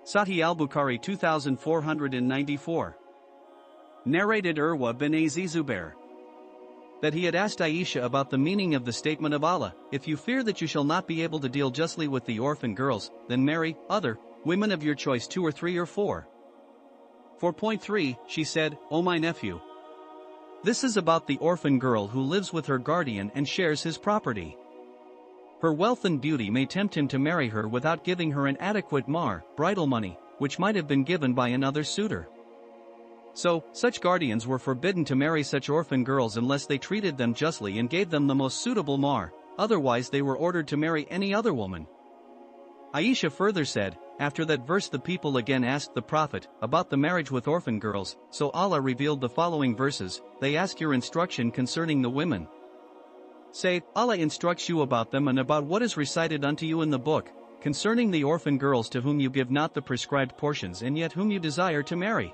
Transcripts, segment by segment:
Sahih al-Bukhari 2494. Narrated Urwa bin Zubair that he had asked Aisha about the meaning of the statement of Allah, "If you fear that you shall not be able to deal justly with the orphan girls, then marry other women of your choice 2 or 3 or 4. 4.3, she said, "O my nephew, this is about the orphan girl who lives with her guardian and shares his property. Her wealth and beauty may tempt him to marry her without giving her an adequate mahr, bridal money, which might have been given by another suitor. So, such guardians were forbidden to marry such orphan girls unless they treated them justly and gave them the most suitable mahr, otherwise they were ordered to marry any other woman." Aisha further said, after that verse the people again asked the Prophet about the marriage with orphan girls, so Allah revealed the following verses, "They ask your instruction concerning the women. Say, Allah instructs you about them and about what is recited unto you in the book, concerning the orphan girls to whom you give not the prescribed portions and yet whom you desire to marry."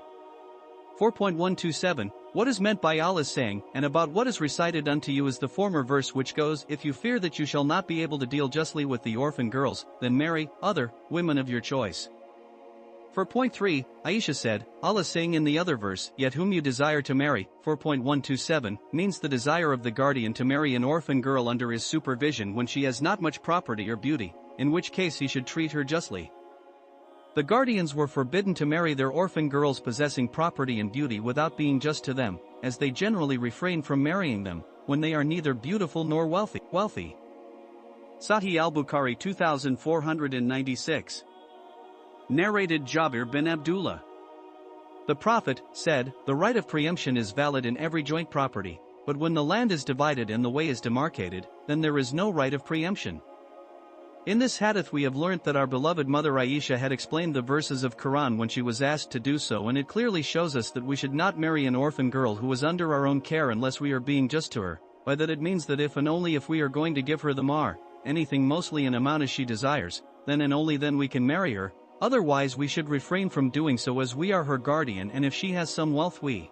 4.127, what is meant by Allah's saying, "and about what is recited unto you" is the former verse which goes, "If you fear that you shall not be able to deal justly with the orphan girls, then marry other women of your choice." 4.3, Aisha said, Allah saying in the other verse, "Yet whom you desire to marry," 4.127, means the desire of the guardian to marry an orphan girl under his supervision when she has not much property or beauty, in which case he should treat her justly. The guardians were forbidden to marry their orphan girls possessing property and beauty without being just to them, as they generally refrain from marrying them, when they are neither beautiful nor wealthy. Sahih al-Bukhari 2496. Narrated Jabir bin Abdullah. The Prophet said, "The right of preemption is valid in every joint property, but when the land is divided and the way is demarcated, then there is no right of preemption." In this hadith we have learnt that our beloved mother Aisha had explained the verses of Quran when she was asked to do so, and it clearly shows us that we should not marry an orphan girl who is under our own care unless we are being just to her. By that it means that if and only if we are going to give her the mahr, anything mostly in amount as she desires, then and only then we can marry her, otherwise we should refrain from doing so as we are her guardian, and if she has some wealth we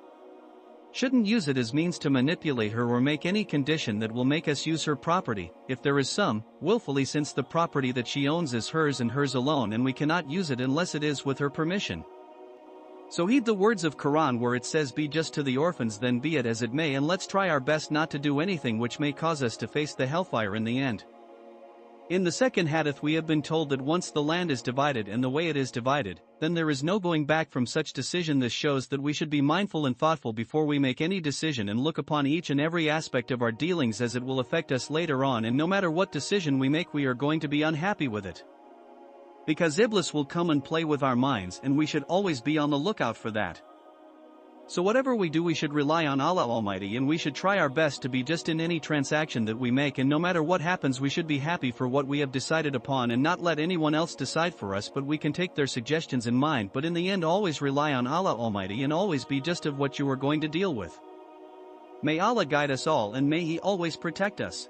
shouldn't use it as means to manipulate her or make any condition that will make us use her property, if there is some, willfully, since the property that she owns is hers and hers alone and we cannot use it unless it is with her permission. So heed the words of Quran where it says, "Be just to the orphans," then be it as it may, and let's try our best not to do anything which may cause us to face the hellfire in the end. In the second hadith we have been told that once the land is divided and the way it is divided, then there is no going back from such decision. This shows that we should be mindful and thoughtful before we make any decision and look upon each and every aspect of our dealings as it will affect us later on, and no matter what decision we make we are going to be unhappy with it. Because Iblis will come and play with our minds, and we should always be on the lookout for that. So whatever we do we should rely on Allah Almighty, and we should try our best to be just in any transaction that we make, and no matter what happens we should be happy for what we have decided upon and not let anyone else decide for us, but we can take their suggestions in mind, but in the end always rely on Allah Almighty and always be just of what you are going to deal with. May Allah guide us all and may He always protect us.